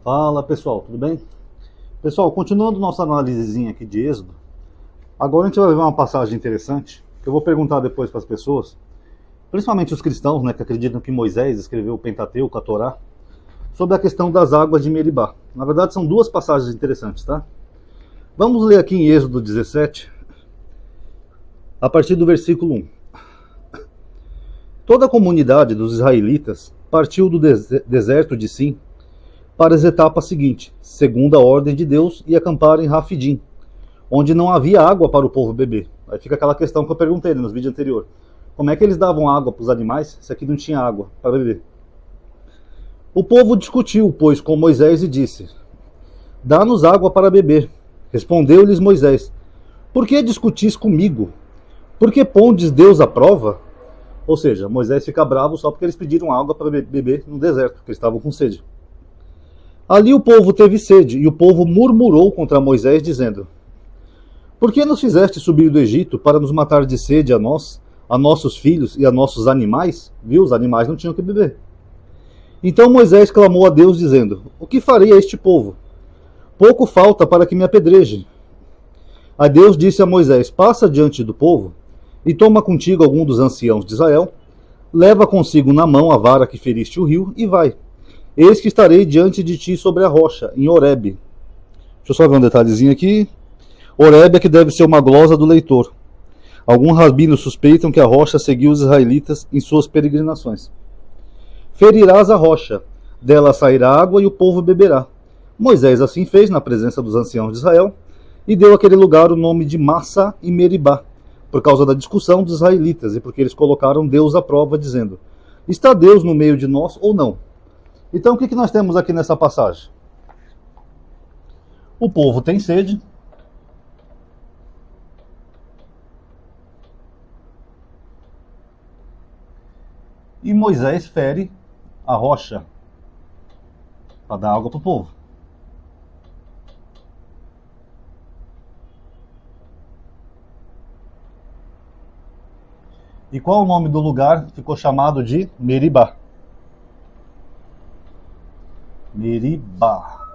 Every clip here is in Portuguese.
Fala pessoal, tudo bem? Pessoal, continuando nossa análisezinha aqui de Êxodo, agora a gente vai ver uma passagem interessante, que eu vou perguntar depois para as pessoas, principalmente os cristãos, né, que acreditam que Moisés escreveu o Pentateuco, a Torá, sobre a questão das águas de Meribá. Na verdade são duas passagens interessantes, tá? Vamos ler aqui em Êxodo 17, a partir do versículo 1. Toda a comunidade dos israelitas partiu do deserto de Sim para as etapas seguintes, segundo a ordem de Deus, e acamparam em Rafidim, onde não havia água para o povo beber. Aí fica aquela questão que eu perguntei nos vídeos anteriores. Como é que eles davam água para os animais se aqui não tinha água para beber? O povo discutiu, pois, com Moisés e disse: Dá-nos água para beber. Respondeu-lhes Moisés: Por que discutis comigo? Por que pondes Deus à prova? Ou seja, Moisés fica bravo só porque eles pediram água para beber no deserto, porque eles estavam com sede. Ali o povo teve sede, e o povo murmurou contra Moisés, dizendo: Por que nos fizeste subir do Egito para nos matar de sede a nós, a nossos filhos e a nossos animais? Viu? Os animais não tinham que beber. Então Moisés clamou a Deus, dizendo: O que farei a este povo? Pouco falta para que me apedrejem. A Deus disse a Moisés: Passa diante do povo, e toma contigo algum dos anciãos de Israel, leva consigo na mão a vara que feriste o rio, e vai. Eis que estarei diante de ti sobre a rocha, em Horebe. Deixa eu só ver um detalhezinho aqui. Horebe é que deve ser uma glosa do leitor. Alguns rabinos suspeitam que a rocha seguiu os israelitas em suas peregrinações. Ferirás a rocha, dela sairá água e o povo beberá. Moisés assim fez na presença dos anciãos de Israel, e deu àquele lugar o nome de Massa e Meribá, por causa da discussão dos israelitas, e porque eles colocaram Deus à prova, dizendo: Está Deus no meio de nós ou não? Então o que nós temos aqui nessa passagem? O povo tem sede, e Moisés fere a rocha para dar água para o povo. E qual o nome do lugar? Ficou chamado de Meribá. Meribá.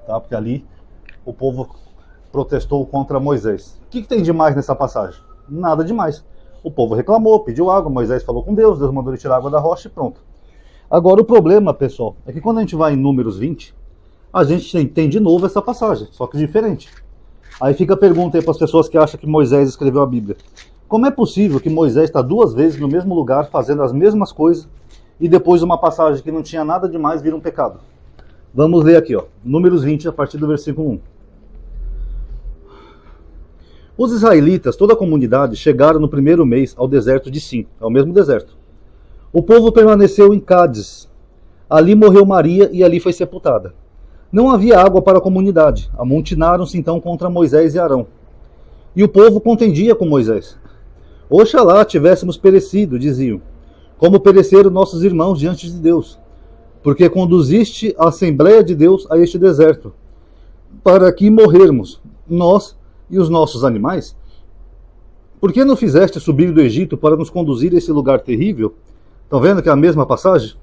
Tá? Porque ali o povo protestou contra Moisés. O que tem de mais nessa passagem? Nada demais. O povo reclamou, pediu água, Moisés falou com Deus, Deus mandou ele tirar água da rocha e pronto. Agora o problema, pessoal, é que quando a gente vai em Números 20, a gente tem de novo essa passagem, só que diferente. Aí fica a pergunta aí para as pessoas que acham que Moisés escreveu a Bíblia. Como é possível que Moisés está duas vezes no mesmo lugar fazendo as mesmas coisas e depois uma passagem que não tinha nada demais vira um pecado? Vamos ler aqui, ó, Números 20, a partir do versículo 1. Os israelitas, toda a comunidade, chegaram no primeiro mês ao deserto de Sim, ao mesmo deserto. O povo permaneceu em Cádiz. Ali morreu Maria e ali foi sepultada. Não havia água para a comunidade. Amotinaram-se então contra Moisés e Arão. E o povo contendia com Moisés. Oxalá tivéssemos perecido, diziam, como pereceram nossos irmãos diante de Deus, porque conduziste a Assembleia de Deus a este deserto, para aqui morrermos, nós e os nossos animais? Por que não fizeste subir do Egito para nos conduzir a esse lugar terrível? Estão vendo que é a mesma passagem?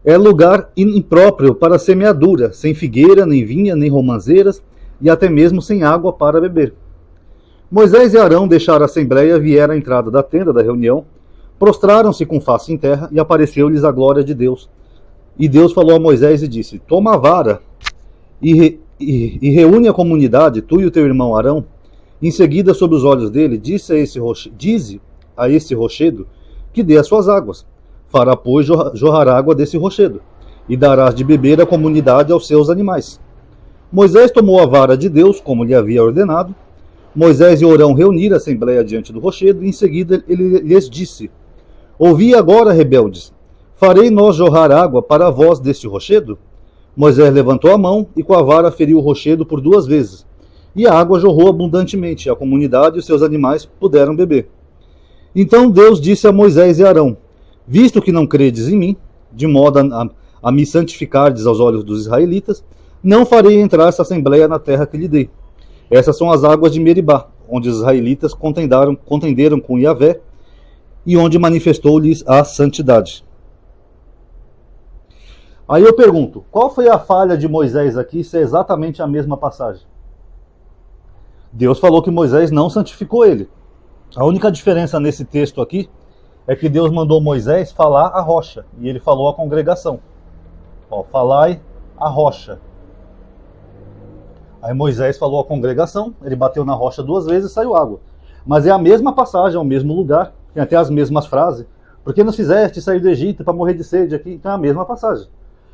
É lugar impróprio para semeadura, sem figueira, nem vinha, nem romãzeiras, e até mesmo sem água para beber. Moisés e Arão deixaram a assembleia, vieram à entrada da tenda da reunião, prostraram-se com face em terra, e apareceu-lhes a glória de Deus. E Deus falou a Moisés e disse: Toma a vara e reúne a comunidade, tu e o teu irmão Arão. Em seguida, sob os olhos dele, dize a esse rochedo que dê as suas águas. Fará, pois, jorrar água desse rochedo, e darás de beber à comunidade e aos seus animais. Moisés tomou a vara de Deus, como lhe havia ordenado. Moisés e Arão reuniram a assembleia diante do rochedo, e em seguida ele lhes disse: Ouvi agora, rebeldes, farei nós jorrar água para vós deste rochedo? Moisés levantou a mão e com a vara feriu o rochedo por 2 vezes, e a água jorrou abundantemente, e a comunidade e os seus animais puderam beber. Então Deus disse a Moisés e Arão: Visto que não credes em mim, de modo a me santificardes aos olhos dos israelitas, não farei entrar essa assembleia na terra que lhe dei. Essas são as águas de Meribá, onde os israelitas contenderam com Yahvé, e onde manifestou-lhes a santidade. Aí eu pergunto, qual foi a falha de Moisés aqui se é exatamente a mesma passagem? Deus falou que Moisés não santificou ele. A única diferença nesse texto aqui é que Deus mandou Moisés falar a rocha, e ele falou à congregação. Ó, falai a rocha. Aí Moisés falou à congregação, ele bateu na rocha 2 vezes e saiu água. Mas é a mesma passagem, é o mesmo lugar, tem até as mesmas frases. Por que nos fizeste sair do Egito para morrer de sede aqui? Então é a mesma passagem.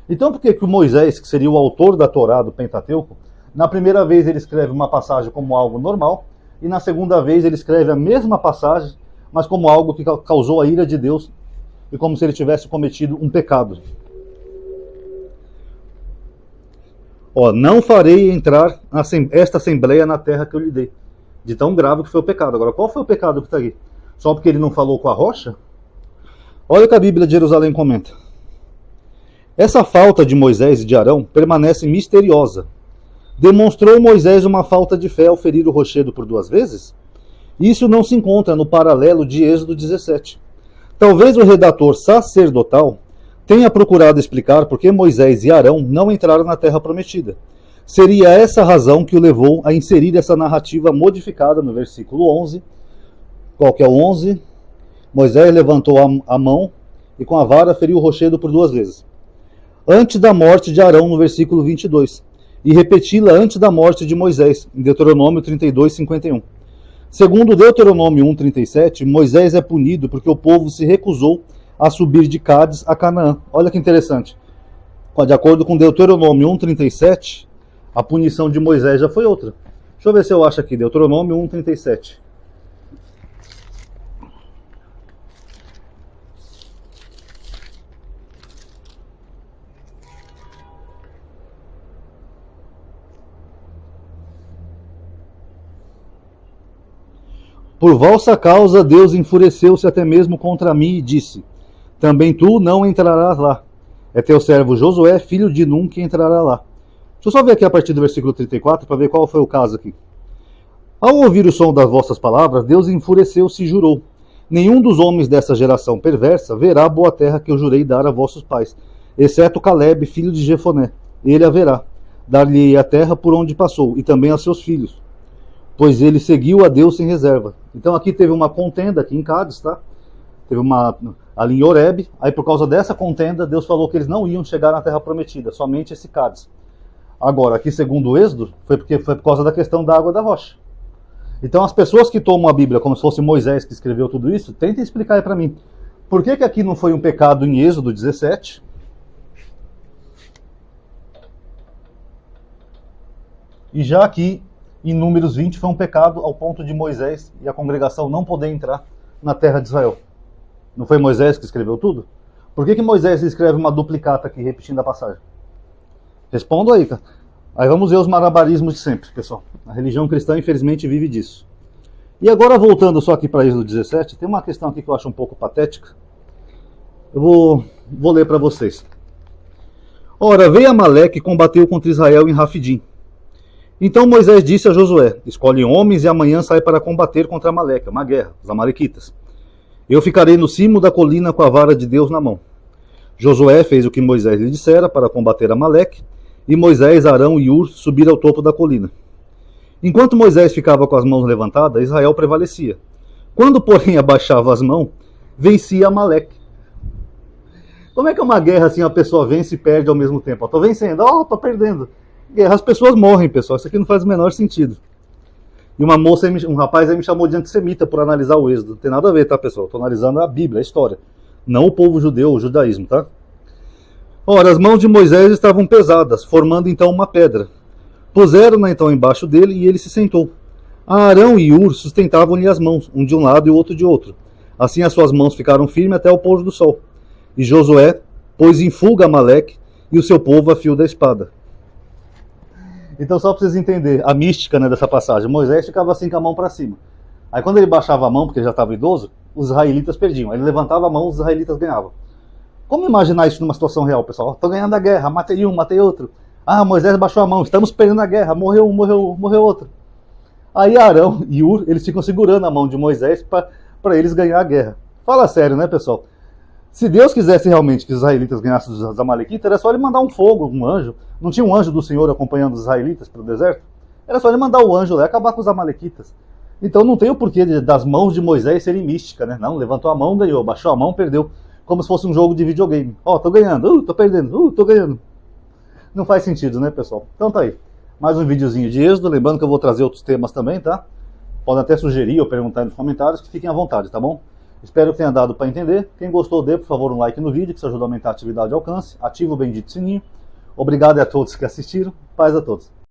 Então por que o Moisés, que seria o autor da Torá, do Pentateuco, na primeira vez ele escreve uma passagem como algo normal, e na segunda vez ele escreve a mesma passagem, mas como algo que causou a ira de Deus, e como se ele tivesse cometido um pecado? Ó, não farei entrar esta assembleia na terra que eu lhe dei. De tão grave que foi o pecado. Agora, qual foi o pecado que está aqui? Só porque ele não falou com a rocha? Olha o que a Bíblia de Jerusalém comenta. Essa falta de Moisés e de Arão permanece misteriosa. Demonstrou Moisés uma falta de fé ao ferir o rochedo por 2 vezes? Isso não se encontra no paralelo de Êxodo 17. Talvez o redator sacerdotal tenha procurado explicar por que Moisés e Arão não entraram na terra prometida. Seria essa a razão que o levou a inserir essa narrativa modificada no versículo 11. Qual que é o 11? Moisés levantou a mão e com a vara feriu o rochedo por 2 vezes. Antes da morte de Arão, no versículo 22. E repeti-la antes da morte de Moisés, em Deuteronômio 32, 51. Segundo Deuteronômio 1,37, Moisés é punido porque o povo se recusou a subir de Cádiz a Canaã. Olha que interessante. De acordo com Deuteronômio 1,37, a punição de Moisés já foi outra. Deixa eu ver se eu acho aqui, Deuteronômio 1,37. Por vossa causa Deus enfureceu-se até mesmo contra mim e disse: também tu não entrarás lá. É teu servo Josué, filho de Num, que entrará lá. Deixa eu só ver aqui a partir do versículo 34 para ver qual foi o caso aqui. Ao ouvir o som das vossas palavras, Deus enfureceu-se e jurou: nenhum dos homens dessa geração perversa verá a boa terra que eu jurei dar a vossos pais, exceto Caleb, filho de Jefoné. Ele haverá. Dar-lhe a terra por onde passou, e também a seus filhos, pois ele seguiu a Deus sem reserva. Então aqui teve uma contenda aqui em Cádiz, tá? Teve uma ali em Horebe. Aí por causa dessa contenda, Deus falou que eles não iam chegar na terra prometida, somente esse Cádiz. Agora, aqui segundo o Êxodo, foi por causa da questão da água da rocha. Então as pessoas que tomam a Bíblia como se fosse Moisés que escreveu tudo isso, tentem explicar aí para mim. Por que aqui não foi um pecado em Êxodo 17? E já aqui em Números 20 foi um pecado ao ponto de Moisés e a congregação não poder entrar na terra de Israel. Não foi Moisés que escreveu tudo? Por que Moisés escreve uma duplicata aqui, repetindo a passagem? Respondo aí, cara. Aí vamos ver os malabarismos de sempre, pessoal. A religião cristã, infelizmente, vive disso. E agora, voltando só aqui para Êxodo 17, tem uma questão aqui que eu acho um pouco patética. Eu vou ler para vocês. Ora, veio Amaleque e combateu contra Israel em Rafidim. Então Moisés disse a Josué: escolhe homens e amanhã sai para combater contra Amaleque, uma guerra, os amalequitas. Eu ficarei no cimo da colina com a vara de Deus na mão. Josué fez o que Moisés lhe dissera para combater Amaleque, e Moisés, Arão e Ur subiram ao topo da colina. Enquanto Moisés ficava com as mãos levantadas, Israel prevalecia. Quando, porém, abaixava as mãos, vencia Amaleque. Como é que é uma guerra assim, a pessoa vence e perde ao mesmo tempo? Estou vencendo, estou perdendo. Guerra, as pessoas morrem, pessoal. Isso aqui não faz o menor sentido. E um rapaz aí me chamou de antissemita por analisar o Êxodo. Não tem nada a ver, tá, pessoal? Estou analisando a Bíblia, a história. Não o povo judeu, o judaísmo, tá? Ora, as mãos de Moisés estavam pesadas, formando então uma pedra. Puseram-na então embaixo dele e ele se sentou. Arão e Ur sustentavam-lhe as mãos, um de um lado e o outro de outro. Assim as suas mãos ficaram firmes até o pôr do sol. E Josué pôs em fuga Amaleque e o seu povo a fio da espada. Então só para vocês entenderem a mística, né, dessa passagem. Moisés ficava assim com a mão para cima. Aí quando ele baixava a mão, porque ele já estava idoso, os israelitas perdiam. Aí ele levantava a mão, os israelitas ganhavam. Como imaginar isso numa situação real, pessoal? Estou ganhando a guerra, matei um, matei outro. Ah, Moisés baixou a mão, estamos perdendo a guerra, morreu um, morreu outro. Aí Arão e Ur, eles ficam segurando a mão de Moisés para eles ganhar a guerra. Fala sério, né, pessoal? Se Deus quisesse realmente que os israelitas ganhassem dos amalequitas, era só ele mandar um fogo, um anjo. Não tinha um anjo do Senhor acompanhando os israelitas pelo deserto? Era só ele mandar o anjo lá e acabar com os amalequitas. Então não tem o porquê das mãos de Moisés serem místicas, né? Não, levantou a mão, ganhou, baixou a mão, perdeu. Como se fosse um jogo de videogame. Ó, tô ganhando, tô perdendo, tô ganhando. Não faz sentido, né, pessoal? Então tá aí. Mais um videozinho de Êxodo. Lembrando que eu vou trazer outros temas também, tá? Podem até sugerir ou perguntar nos comentários, que fiquem à vontade, tá bom? Espero que tenha dado para entender. Quem gostou, dê, por favor, um like no vídeo, que isso ajuda a aumentar a atividade e alcance. Ativa o bendito sininho. Obrigado a todos que assistiram. Paz a todos.